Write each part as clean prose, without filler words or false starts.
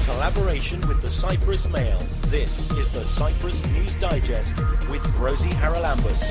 collaboration with the Cyprus Mail, this is the Cyprus News Digest with Rosie Charalambous.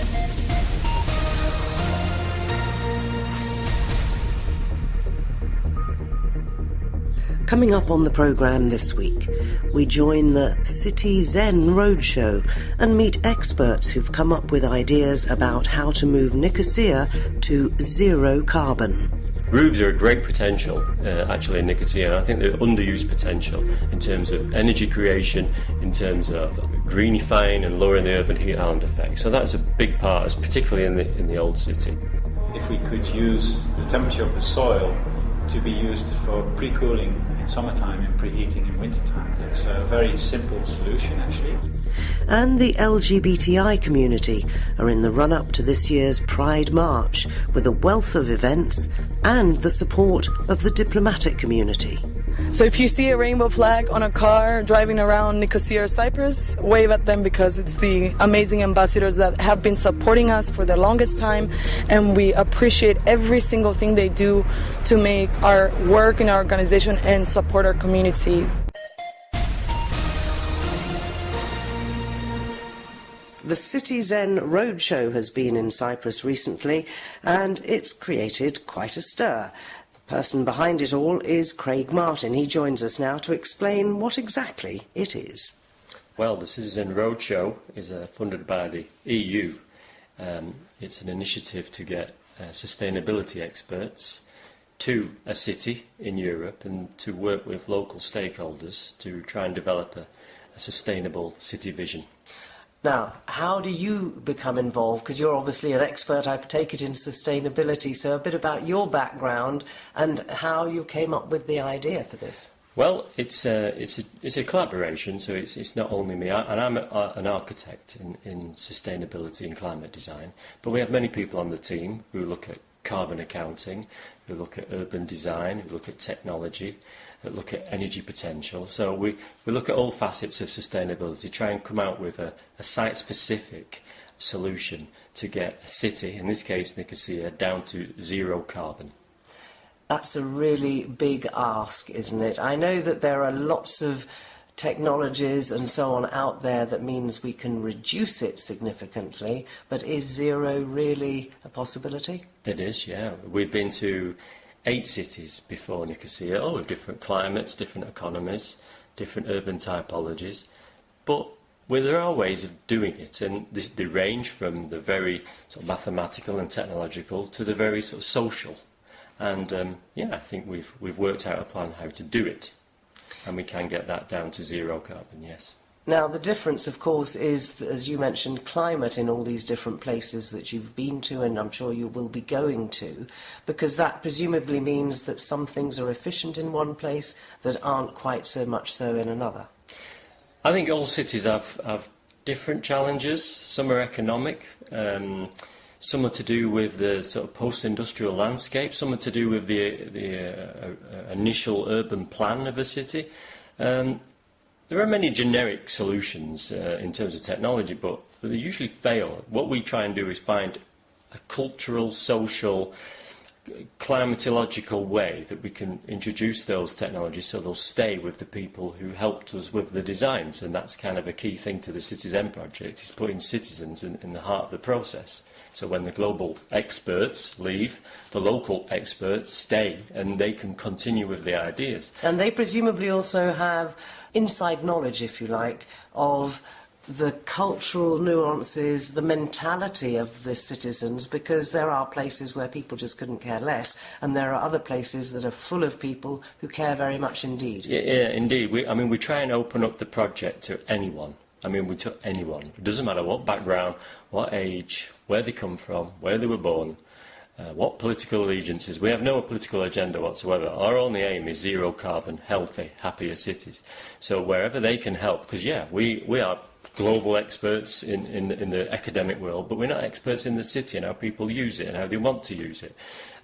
Coming up on the programme this week, we join the City-Zen roadshow and meet experts who've come up with ideas about how to move Nicosia to zero carbon. Roofs are a great potential, actually, in Nicosia, and I think they're underused potential in terms of energy creation, in terms of greenifying and lowering the urban heat island effect. So that's a big part, particularly in the old city. If we could use the temperature of the soil to be used for pre-cooling in summertime and preheating in wintertime, it's a very simple solution, actually. And the LGBTI community are in the run-up to this year's Pride March with a wealth of events and the support of the diplomatic community. So if you see a rainbow flag on a car driving around Nicosia or Cyprus, wave at them, because it's the amazing ambassadors that have been supporting us for the longest time, and we appreciate every single thing they do to make our work in our organization and support our community. The City-Zen roadshow has been in Cyprus recently, and it's created quite a stir. The person behind it all is Craig Martin. He joins us now to explain what exactly it is. Well, the City-Zen roadshow is funded by the EU. It's an initiative to get sustainability experts to a city in Europe and to work with local stakeholders to try and develop a sustainable city vision. Now, how do you become involved? Because you're obviously an expert, I take it, in sustainability. So a bit about your background and how you came up with the idea for this. Well, it's a collaboration, so it's not only me, and I'm an architect in sustainability and climate design, but we have many people on the team who look at carbon accounting, who look at urban design, who look at technology, who look at energy potential. So we look at all facets of sustainability, try and come out with a site-specific solution to get a city, in this case Nicosia, down to zero carbon. That's a really big ask, isn't it? I know that there are lots of technologies and so on out there that means we can reduce it significantly, but is zero really a possibility? It is, yeah. We've been to 8 cities before Nicosia, all with different climates, different economies, different urban typologies, but there are ways of doing it, and they range from the very sort of mathematical and technological to the very sort of social. And I think we've worked out a plan how to do it, and we can get that down to zero carbon, yes. Now, the difference, of course, is, as you mentioned, climate in all these different places that you've been to, and I'm sure you will be going to, because that presumably means that some things are efficient in one place that aren't quite so much so in another. I think all cities have different challenges. Some are economic, some are to do with the sort of post-industrial landscape, some are to do with the initial urban plan of a city. There are many generic solutions in terms of technology, but they usually fail. What we try and do is find a cultural, social, climatological way that we can introduce those technologies so they'll stay with the people who helped us with the designs. And that's kind of a key thing to the City-Zen project, is putting citizens in the heart of the process. So when the global experts leave, the local experts stay and they can continue with the ideas. And they presumably also have inside knowledge, if you like, of the cultural nuances, the mentality of the citizens, because there are places where people just couldn't care less, and there are other places that are full of people who care very much indeed. Yeah, indeed. We try and open up the project to anyone. We took anyone. It doesn't matter what background, what age, where they come from, where they were born, what political allegiances. We have no political agenda whatsoever. Our only aim is zero carbon, healthy, happier cities. So wherever they can help, because we are global experts in the academic world, but we're not experts in the city and how people use it and how they want to use it.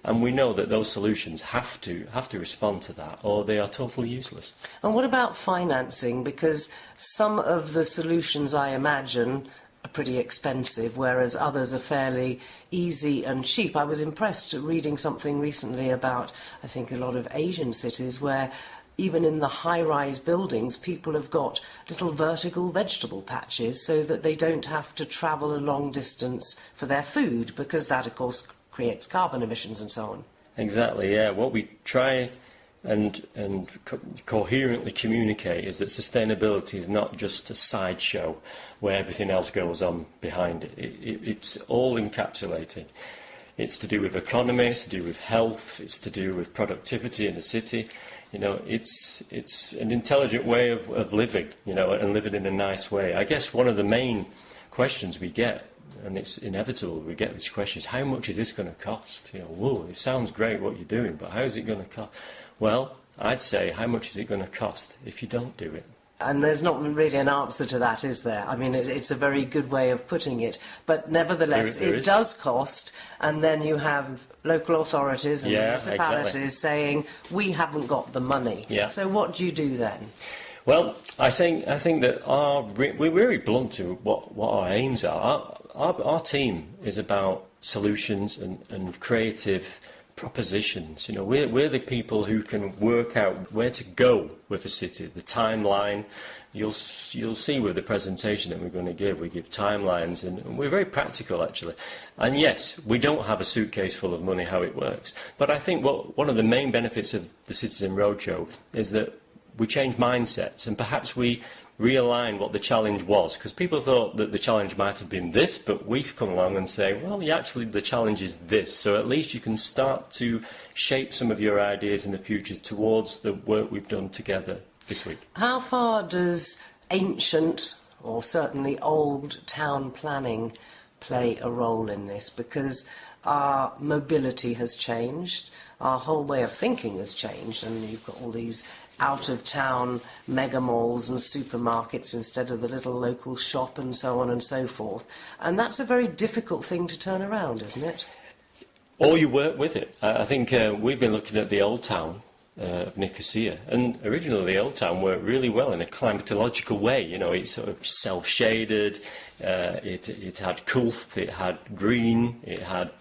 And we know that those solutions have to respond to that, or they are totally useless. And what about financing? Because some of the solutions, I imagine, are pretty expensive, whereas others are fairly easy and cheap. I was impressed reading something recently about, I think, a lot of Asian cities where even in the high-rise buildings, people have got little vertical vegetable patches so that they don't have to travel a long distance for their food, because that, of course, creates carbon emissions and so on. Exactly, yeah. What we try and coherently communicate is that sustainability is not just a sideshow where everything else goes on behind it. It's all encapsulating. It's to do with economy, it's to do with health, it's to do with productivity in the city. You know, it's an intelligent way of living, you know, and living in a nice way. I guess one of the main questions we get, and it's inevitable we get these questions, how much is this going to cost? You know, whoa, it sounds great what you're doing, but how is it going to cost? Well, I'd say, how much is it going to cost if you don't do it? And there's not really an answer to that, is there? I mean, it's a very good way of putting it. But nevertheless, There it is. does cost, and then you have local authorities and Yeah, municipalities exactly. saying, we haven't got the money. Yeah. So what do you do then? Well, I think that we're very blunt to what our aims are. Our team is about solutions and creative propositions. You know, we're the people who can work out where to go with a city, the timeline. You'll see with the presentation that we're going to give, we give timelines, and we're very practical actually. And yes, we don't have a suitcase full of money how it works. But I think one of the main benefits of the City-Zen Roadshow is that we change mindsets, and perhaps we realign what the challenge was, because people thought that the challenge might have been this, but we come along and say, well, yeah, actually the challenge is this, so at least you can start to shape some of your ideas in the future towards the work we've done together this week. How far does ancient, or certainly old, town planning play a role in this? Because our mobility has changed, our whole way of thinking has changed, and you've got all these out-of-town mega malls and supermarkets instead of the little local shop and so on and so forth. And that's a very difficult thing to turn around, isn't it? Or you work with it. I think we've been looking at the old town of Nicosia, and originally the old town worked really well in a climatological way. You know, it's sort of self-shaded, it had coolth, it had green, it had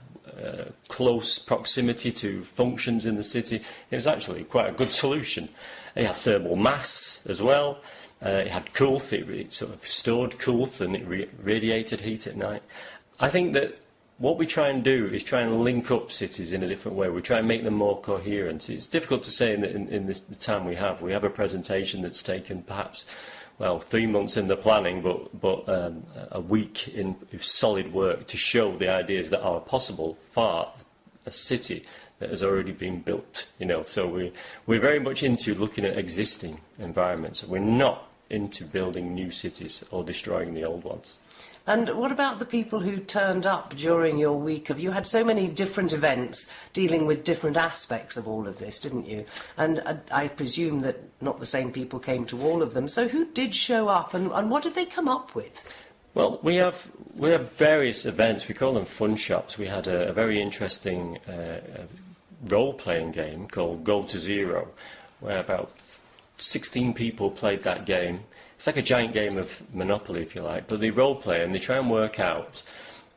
close proximity to functions in the city. It was actually quite a good solution. It had thermal mass as well. It had coolth, it sort of stored coolth, and it radiated heat at night. I think that what we try and do is try and link up cities in a different way. We try and make them more coherent. It's difficult to say in the time we have. We have a presentation that's taken perhaps, well, 3 months in the planning, but a week in solid work to show the ideas that are possible for a city that has already been built. You know, so we're very much into looking at existing environments. We're not into building new cities or destroying the old ones. And what about the people who turned up during your week? You had so many different events dealing with different aspects of all of this, didn't you? And I presume that not the same people came to all of them. So who did show up, and what did they come up with? Well, we have various events. We call them fun shops. We had a very interesting role-playing game called Go to Zero, where about 16 people played that game. It's like a giant game of Monopoly, if you like, but they role-play and they try and work out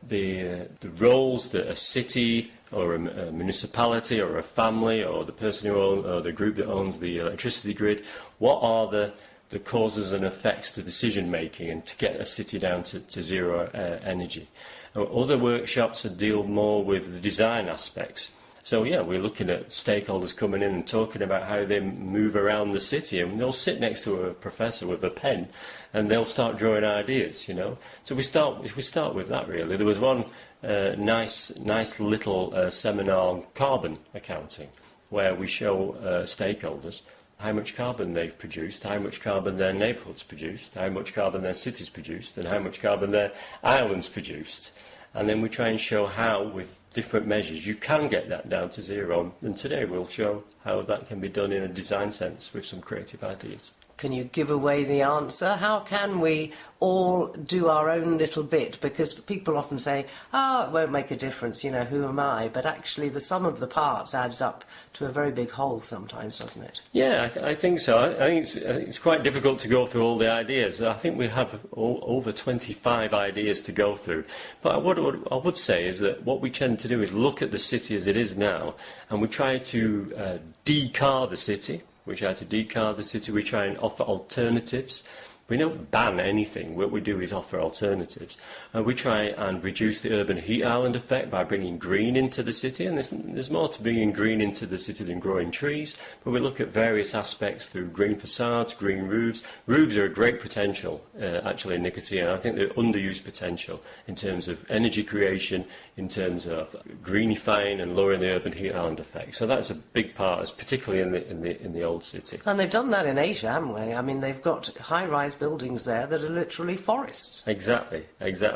the roles that a city or a municipality or a family or the person who owns, or the group that owns the electricity grid, what are the causes and effects to decision-making and to get a city down to zero energy. Other workshops deal more with the design aspects. So, yeah, we're looking at stakeholders coming in and talking about how they move around the city, and they'll sit next to a professor with a pen and they'll start drawing ideas, you know. So we start with that, really. There was one nice little seminar on carbon accounting where we show stakeholders how much carbon they've produced, how much carbon their neighbourhoods produced, how much carbon their cities produced, and how much carbon their islands produced. And then we try and show how, with different measures, you can get that down to zero. And today we'll show how that can be done in a design sense with some creative ideas. Can you give away the answer? How can we all do our own little bit? Because people often say, it won't make a difference, you know, who am I? But actually the sum of the parts adds up to a very big whole sometimes, doesn't it? Yeah, I think so. I think it's quite difficult to go through all the ideas. I think we have over 25 ideas to go through. But what I would say is that what we tend to do is look at the city as it is now, and we try to decar the city. We try to decard the city. We try and offer alternatives. We don't ban anything. What we do is offer alternatives. We try and reduce the urban heat island effect by bringing green into the city, and there's more to bringing green into the city than growing trees, but we look at various aspects through green facades, green roofs. Roofs are a great potential, actually, in Nicosia, and I think they're underused potential in terms of energy creation, in terms of greenifying and lowering the urban heat island effect. So that's a big part, particularly in the old city. And they've done that in Asia, haven't they? I mean, they've got high-rise buildings there that are literally forests. Exactly.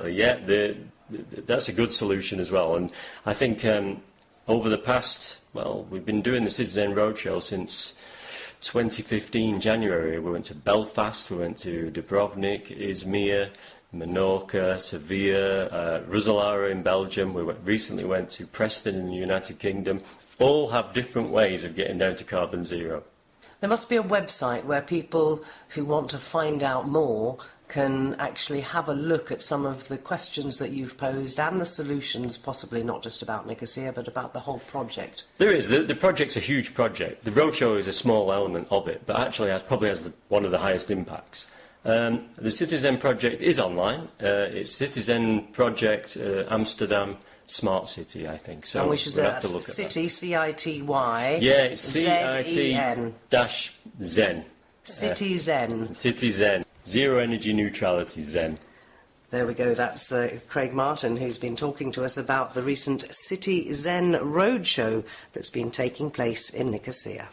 Yeah, that's a good solution as well. And I think over the past, we've been doing the City-Zen Roadshow since 2015, January. We went to Belfast, we went to Dubrovnik, Izmir, Menorca, Sevilla, Roeselare in Belgium. We recently went to Preston in the United Kingdom. All have different ways of getting down to carbon zero. There must be a website where people who want to find out more can actually have a look at some of the questions that you've posed and the solutions, possibly not just about Nicosia, but about the whole project. There is. The project's a huge project. The roadshow is a small element of it, but actually probably has one of the highest impacts. The City-Zen project is online. It's City-Zen project Amsterdam Smart City, I think. So and we should say that's City, C-I-T-Y. Yeah, it's C-I-T-Zen. City-Zen. City-Zen. Zero energy neutrality Zen. There we go. That's Craig Martin, who's been talking to us about the recent City-Zen roadshow that's been taking place in Nicosia.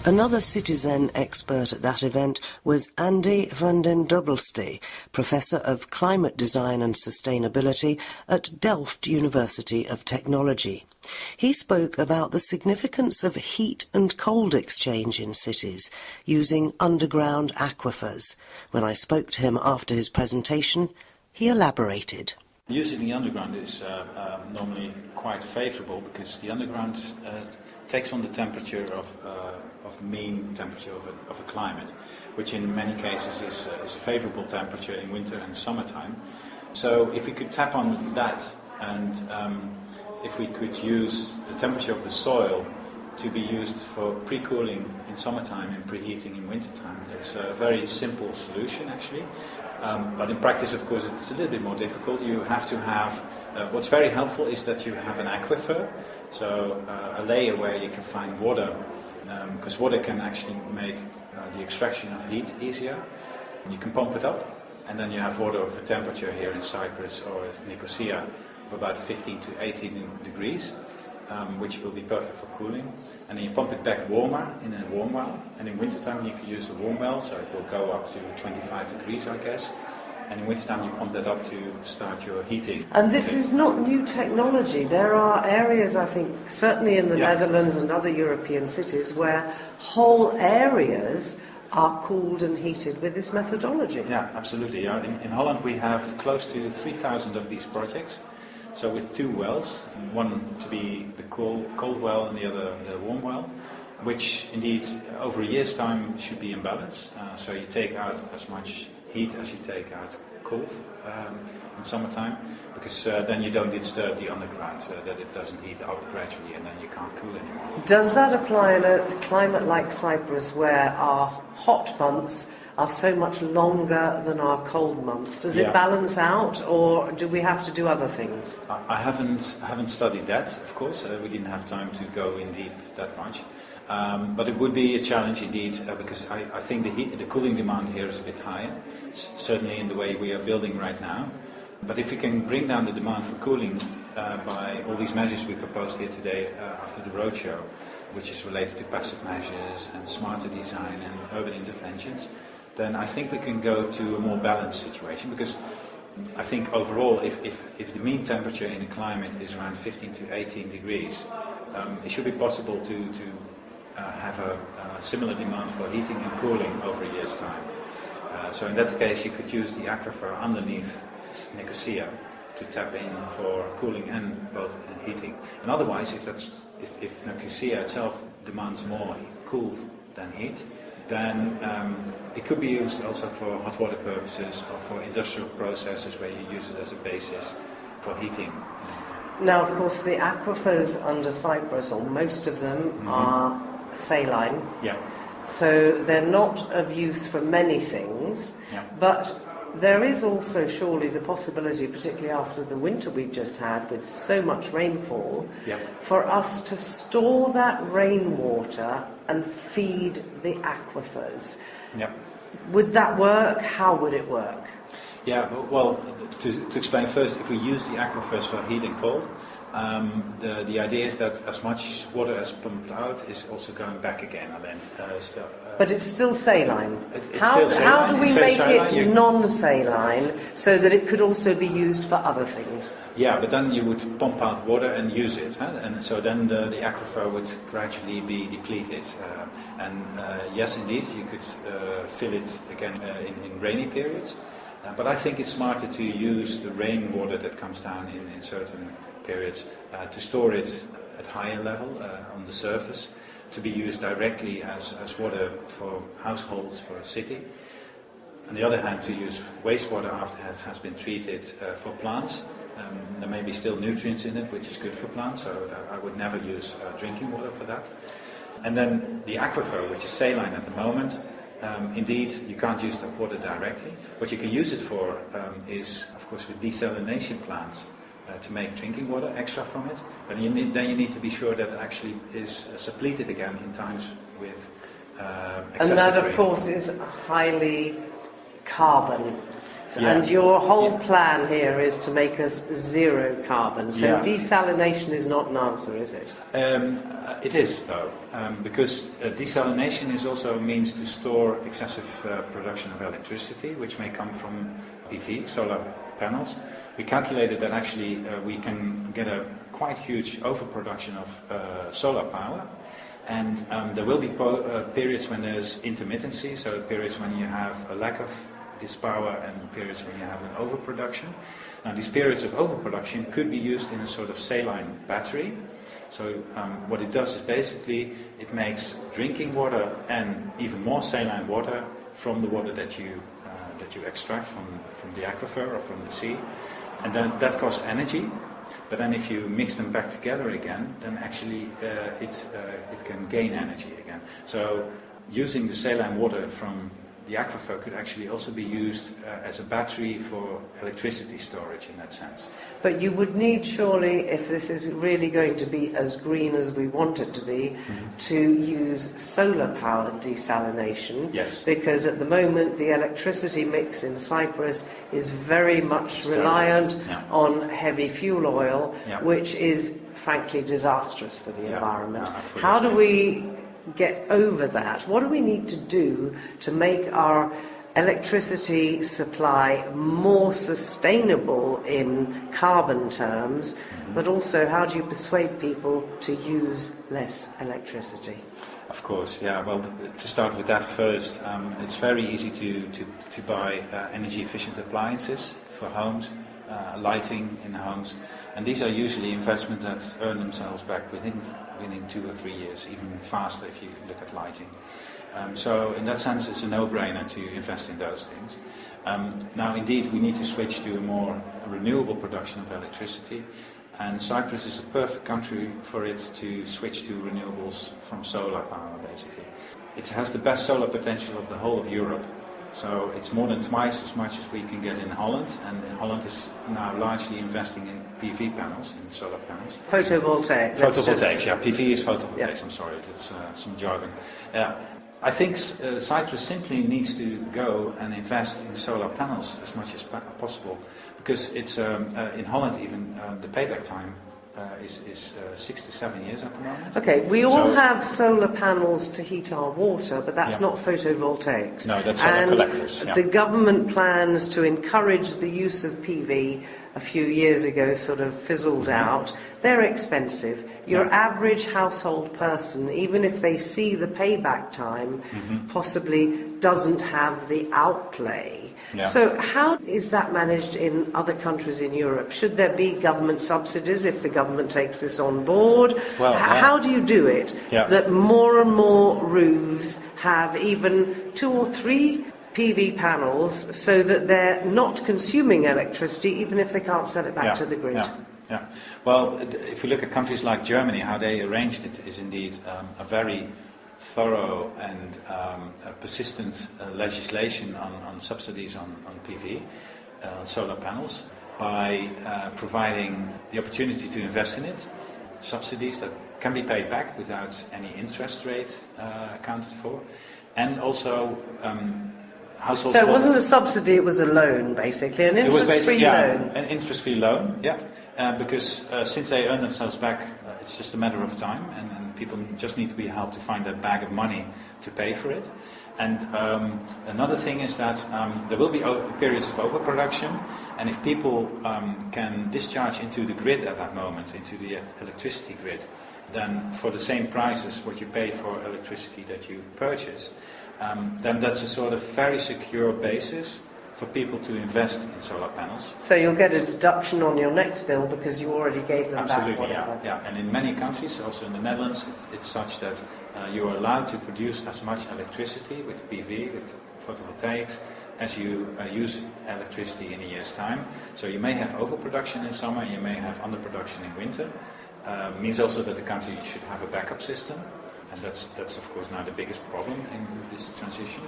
Another City-Zen expert at that event was Andy van den Dubbelste, Professor of Climate Design and Sustainability at Delft University of Technology. He spoke about the significance of heat and cold exchange in cities using underground aquifers. When I spoke to him after his presentation, he elaborated. Using the underground is normally quite favourable because the underground takes on the temperature of mean temperature of a climate, which in many cases is a favourable temperature in winter and summertime. So if we could tap on that and if we could use the temperature of the soil to be used for pre-cooling in summertime and preheating in wintertime, it's a very simple solution actually. But in practice, of course, it's a little bit more difficult. You have to have, what's very helpful is that you have an aquifer, so a layer where you can find water, because water can actually make the extraction of heat easier. You can pump it up, and then you have water of a temperature here in Cyprus or Nicosia of about 15 to 18 degrees, which will be perfect for cooling. And then you pump it back warmer in a warm well, and in wintertime you can use a warm well, so it will go up to 25 degrees, I guess. And in wintertime you pump that up to start your heating. And this is not new technology. There are areas, I think, certainly in the Netherlands and other European cities, where whole areas are cooled and heated with this methodology. Yeah, absolutely. In Holland we have close to 3,000 of these projects. So with two wells, one to be the cold well and the other the warm well, which indeed over a year's time should be in balance. So you take out as much heat as you take out cold in summertime, because then you don't disturb the underground, that it doesn't heat up gradually and then you can't cool anymore. Does that apply in a climate like Cyprus, where our hot months are so much longer than our cold months? Does it balance out, or do we have to do other things? I haven't studied that, of course. We didn't have time to go in deep that much. But it would be a challenge indeed, because I think the cooling demand here is a bit higher, certainly in the way we are building right now. But if we can bring down the demand for cooling by all these measures we proposed here today after the roadshow, which is related to passive measures and smarter design and urban interventions, then I think we can go to a more balanced situation, because I think overall if the mean temperature in a climate is around 15 to 18 degrees, it should be possible to have a similar demand for heating and cooling over a year's time. So in that case you could use the aquifer underneath Nicosia to tap in for cooling and both heating. And otherwise, if Nicosia itself demands more cool than heat, then it could be used also for hot water purposes or for industrial processes where you use it as a basis for heating. Now, of course, the aquifers under Cyprus, or most of them, are saline. Yeah. So they're not of use for many things, but there is also surely the possibility, particularly after the winter we've just had with so much rainfall, for us to store that rainwater and feed the aquifers. Would that work? How would it work? Yeah, well, to explain first, if we use the aquifers for heat and cold, the idea is that as much water as pumped out is also going back again. But it's still saline. Still saline. How do we make saline, it non-saline so that it could also be used for other things? Yeah, but then you would pump out water and use it, and so then the aquifer would gradually be depleted. Yes, indeed, you could fill it again in rainy periods. But I think it's smarter to use the rainwater that comes down in certain periods to store it at higher level on the surface, to be used directly as water for households, for a city. On the other hand, to use wastewater after it has been treated for plants. There may be still nutrients in it, which is good for plants, so I would never use drinking water for that. And then the aquifer, which is saline at the moment, indeed, you can't use that water directly. What you can use it for is, of course, with desalination plants to make drinking water extra from it. But then you need to be sure that it actually is suppleted again in times with excessive And that, of rainfall. course, is highly carbon. And your whole plan here is to make us zero carbon. So desalination is not an answer, is it? It is, though, because desalination is also a means to store excessive production of electricity, which may come from PV, solar panels. We calculated that actually we can get a quite huge overproduction of solar power. And there will be periods when there's intermittency, so periods when you have a lack of this power and periods when you have an overproduction. Now, these periods of overproduction could be used in a sort of saline battery. So what it does is basically it makes drinking water and even more saline water from the water that you extract from the aquifer or from the sea. And then that costs energy. But then if you mix them back together again, then actually it can gain energy again. So using the saline water from the aquifer could actually also be used as a battery for electricity storage in that sense. But you would need, surely, if this is really going to be as green as we want it to be, to use solar-powered desalination. Yes. Because at the moment, the electricity mix in Cyprus is very much reliant on heavy fuel oil, which is, frankly, disastrous for the environment. How do we get over that? What do we need to do to make our electricity supply more sustainable in carbon terms, but also how do you persuade people to use less electricity? Of course, yeah. Well, to start with that first, it's very easy to buy energy-efficient appliances for homes, lighting in homes, and these are usually investments that earn themselves back within 2 or 3 years, even faster if you look at lighting. So in that sense, it's a no-brainer to invest in those things. Now, indeed, we need to switch to a more renewable production of electricity, and Cyprus is a perfect country for it to switch to renewables from solar power, basically. It has the best solar potential of the whole of Europe. So it's more than twice as much as we can get in Holland, and Holland is now largely investing in PV panels, in solar panels. Photovoltaic. Photovoltaics, yeah. PV is photovoltaics, I'm sorry, that's some jargon. I think Cyprus simply needs to go and invest in solar panels as much as possible, because it's in Holland even the payback time is 6 to 7 years at the moment. Okay, we all have solar panels to heat our water, but that's not photovoltaics. No, that's solar collectors. The government plans to encourage the use of PV a few years ago sort of fizzled out. They're expensive. Your average household person, even if they see the payback time, possibly doesn't have the outlay. So how is that managed in other countries in Europe? Should there be government subsidies if the government takes this on board? Well, how do you do it that more and more roofs have even 2 or 3 PV panels so that they're not consuming electricity even if they can't sell it back to the grid? Yeah. Well, if we look at countries like Germany, how they arranged it is indeed a very thorough and persistent legislation on subsidies on PV, on solar panels, by providing the opportunity to invest in it, subsidies that can be paid back without any interest rate accounted for, and also households... So it wasn't a subsidy, it was a loan, basically, an interest-free loan. An interest-free loan, yeah. Because since they earn themselves back, it's just a matter of time, and people just need to be helped to find that bag of money to pay for it. And another thing is that there will be periods of overproduction, and if people can discharge into the grid at that moment, into the electricity grid, then for the same price as what you pay for electricity that you purchase, then that's a sort of very secure basis for people to invest in solar panels. So you'll get a deduction on your next bill because you already gave them Absolutely, back whatever. yeah. And in many countries, also in the Netherlands, it's such that you are allowed to produce as much electricity with PV, with photovoltaics, as you use electricity in a year's time. So you may have overproduction in summer, you may have underproduction in winter. Means also that the country should have a backup system, and that's of course now the biggest problem in this transition.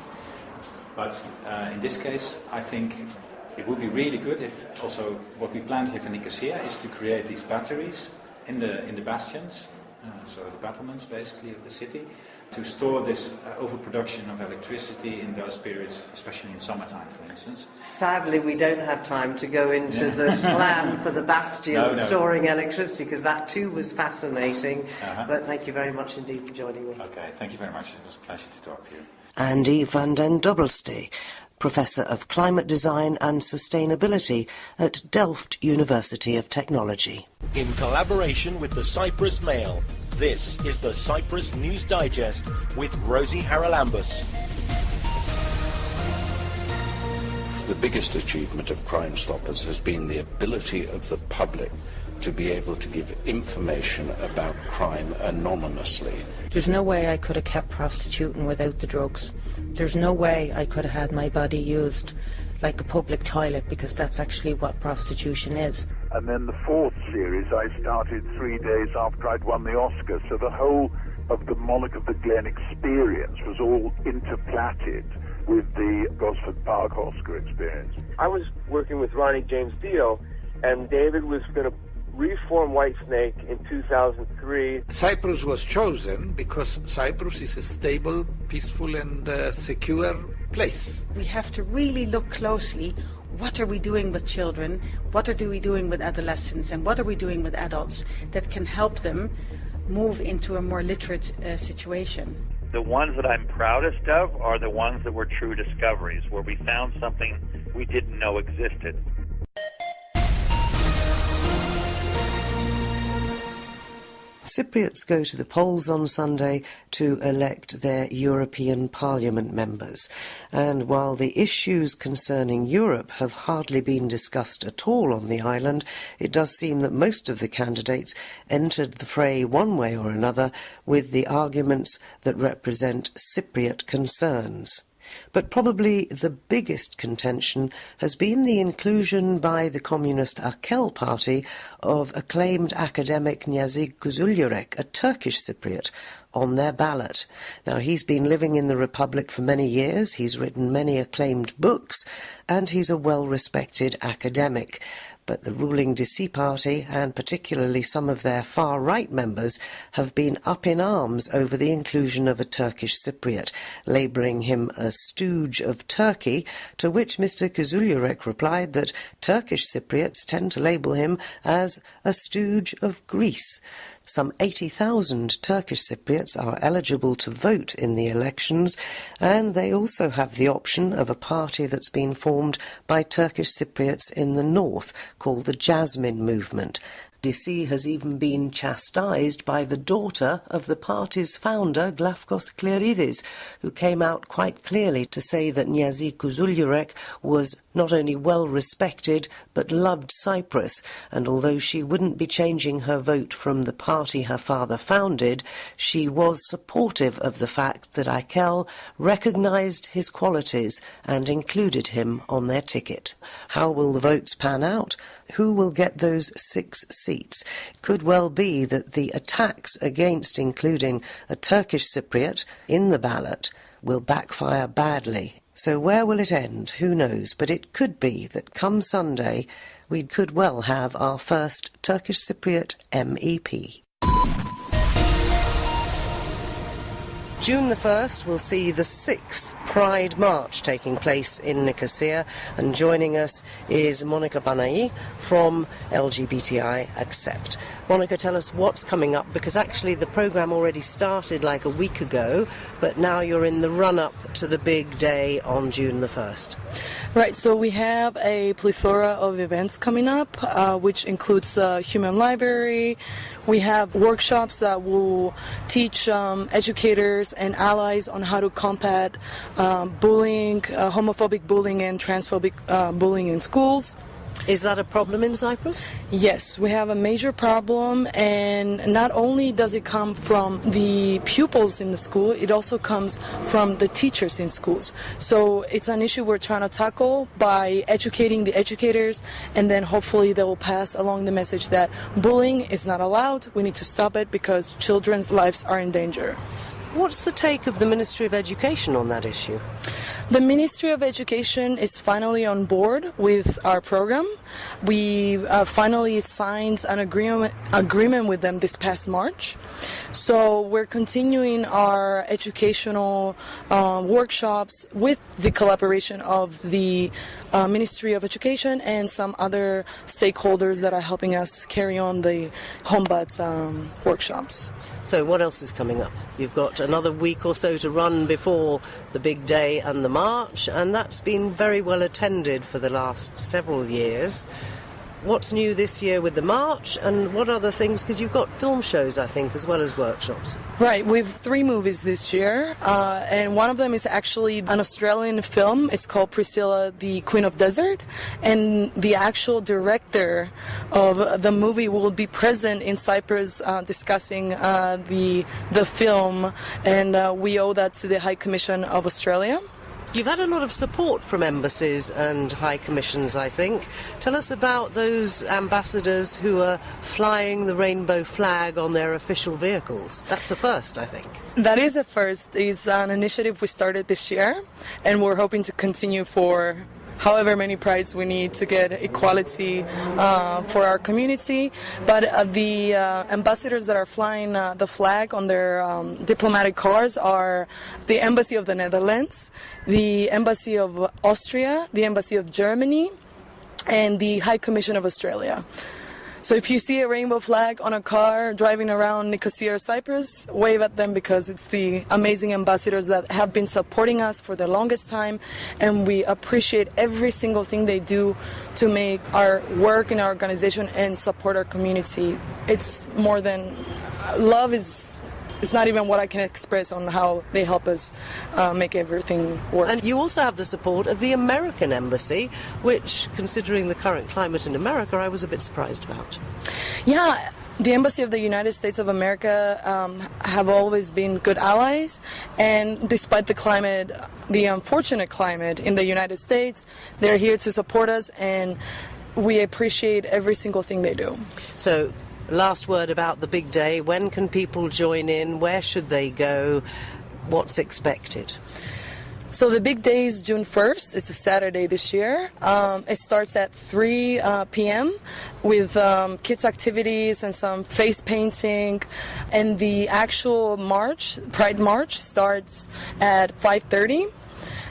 But in this case, I think it would be really good if also what we planned here for Nicosia is to create these batteries in the bastions, so the battlements basically of the city, to store this overproduction of electricity in those periods, especially in summertime, for instance. Sadly, we don't have time to go into the plan for the bastions storing electricity, because that too was fascinating. But thank you very much indeed for joining me. Okay, thank you very much. It was a pleasure to talk to you. Andy van den Dobbelstee, Professor of Climate Design and Sustainability at Delft University of Technology. In collaboration with the Cyprus Mail, this is the Cyprus News Digest with Rosie Charalambous. The biggest achievement of Crime Stoppers has been the ability of the public to be able to give information about crime anonymously. There's no way I could have kept prostituting without the drugs. There's no way I could have had my body used like a public toilet, because that's actually what prostitution is. And then the fourth series I started 3 days after I'd won the Oscar, so the whole of the Monarch of the Glen experience was all interplatted with the Gosford Park Oscar experience. I was working with Ronnie James Dio, and David was going to reform Whitesnake in 2003. Cyprus was chosen because Cyprus is a stable, peaceful and secure place. We have to really look closely. What are we doing with children? What are we doing with adolescents? And what are we doing with adults that can help them move into a more literate situation? The ones that I'm proudest of are the ones that were true discoveries, where we found something we didn't know existed. Cypriots go to the polls on Sunday to elect their European Parliament members. And while the issues concerning Europe have hardly been discussed at all on the island, it does seem that most of the candidates entered the fray one way or another with the arguments that represent Cypriot concerns. But probably the biggest contention has been the inclusion by the communist Akel party of acclaimed academic Niyazi Kuzulurek, a Turkish Cypriot, on their ballot. Now, he's been living in the Republic for many years, he's written many acclaimed books, and he's a well-respected academic. But the ruling DC party, and particularly some of their far-right members, have been up in arms over the inclusion of a Turkish Cypriot, labelling him a stooge of Turkey, to which Mr. Kuzulurek replied that Turkish Cypriots tend to label him as a stooge of Greece. Some 80,000 Turkish Cypriots are eligible to vote in the elections, and they also have the option of a party that's been formed by Turkish Cypriots in the north, called the Jasmine Movement. DC has even been chastised by the daughter of the party's founder, Glafkos Kleridis, who came out quite clearly to say that Niazi Kuzulurek was not only well respected but loved Cyprus, and although she wouldn't be changing her vote from the party her father founded, she was supportive of the fact that Akel recognised his qualities and included him on their ticket. How will the votes pan out? Who will get those 6 seats? It could well be that the attacks against including a Turkish Cypriot in the ballot will backfire badly. So where will it end? Who knows? But it could be that come Sunday we could well have our first Turkish Cypriot MEP. June the 1st will see the 6th Pride March taking place in Nicosia, and joining us is Monica Banai from LGBTI Accept. Monica, tell us what's coming up, because actually the programme already started like a week ago, but now you're in the run-up to the big day on June the 1st. Right, so we have a plethora of events coming up, which includes Human Library. We have workshops that will teach educators and allies on how to combat bullying, homophobic bullying and transphobic bullying in schools. Is that a problem in Cyprus? Yes, we have a major problem, and not only does it come from the pupils in the school, it also comes from the teachers in schools. So it's an issue we're trying to tackle by educating the educators, and then hopefully they will pass along the message that bullying is not allowed. We need to stop it because children's lives are in danger. What's the take of the Ministry of Education on that issue? The Ministry of Education is finally on board with our program. We finally signed an agreement with them this past March. So we're continuing our educational workshops with the collaboration of the Ministry of Education and some other stakeholders that are helping us carry on the Homebats workshops. So what else is coming up? You've got another week or so to run before the big day and the march, and that's been very well attended for the last several years. What's new this year with the march, and what other things? Because you've got film shows, I think, as well as workshops. Right, we have 3 movies this year, and one of them is actually an Australian film. It's called Priscilla, the Queen of Desert, and the actual director of the movie will be present in Cyprus discussing the film, and we owe that to the High Commission of Australia. You've had a lot of support from embassies and high commissions, I think. Tell us about those ambassadors who are flying the rainbow flag on their official vehicles. That's a first, I think. That is a first. It's an initiative we started this year, and we're hoping to continue for however many prides we need to get equality for our community. But the ambassadors that are flying the flag on their diplomatic cars are the Embassy of the Netherlands, the Embassy of Austria, the Embassy of Germany, and the High Commission of Australia. So if you see a rainbow flag on a car driving around Nicosia or Cyprus, wave at them, because it's the amazing ambassadors that have been supporting us for the longest time, and we appreciate every single thing they do to make our work in our organization and support our community. It's more than love is. It's not even what I can express on how they help us make everything work. And you also have the support of the American Embassy, which, considering the current climate in America, I was a bit surprised about. Yeah, the Embassy of the United States of America have always been good allies, and despite the climate, the unfortunate climate in the United States, they're here to support us, and we appreciate every single thing they do. So, last word about the big day. When can people join in? Where should they go? What's expected? So the big day is June 1st. It's a Saturday this year. It starts at 3 p.m. with kids' activities and some face painting. And the actual march, Pride March, starts at 5:30.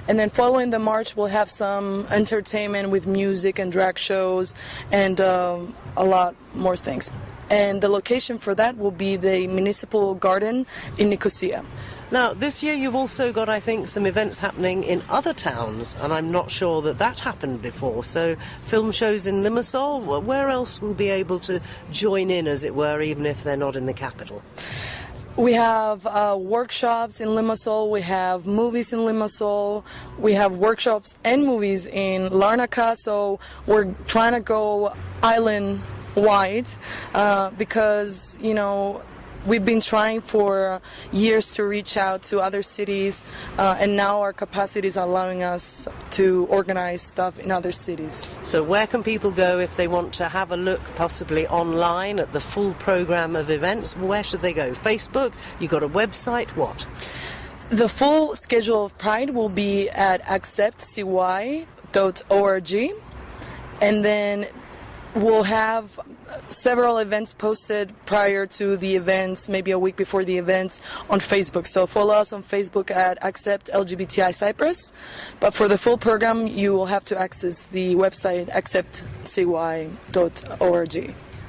And then following the march, we'll have some entertainment with music and drag shows and a lot more things. And the location for that will be the Municipal Garden in Nicosia. Now, this year you've also got, I think, some events happening in other towns, and I'm not sure that happened before. So, film shows in Limassol. Where else will be able to join in, as it were, even if they're not in the capital? We have workshops in Limassol, we have movies in Limassol, we have workshops and movies in Larnaca, so we're trying to go island-wide because, you know, we've been trying for years to reach out to other cities, and now our capacity is allowing us to organize stuff in other cities. So where can people go if they want to have a look, possibly online, at the full programme of events? Where should they go? Facebook? You got a website? What? The full schedule of Pride will be at Accept-LGBTI Cyprus.org, and then we'll have several events posted prior to the events, maybe a week before the events, on Facebook. So follow us on Facebook at Accept-LGBTI Cyprus. But for the full program, you will have to access the website accept-cy.org.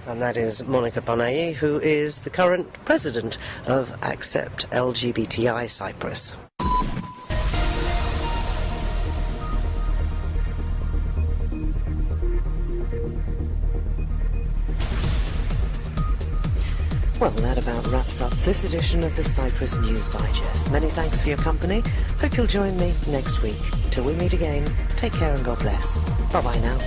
And that is Monica Panayi, who is the current president of Accept-LGBTI Cyprus. Well, that about wraps up this edition of the Cyprus News Digest. Many thanks for your company. Hope you'll join me next week. Till we meet again, take care and God bless. Bye-bye now.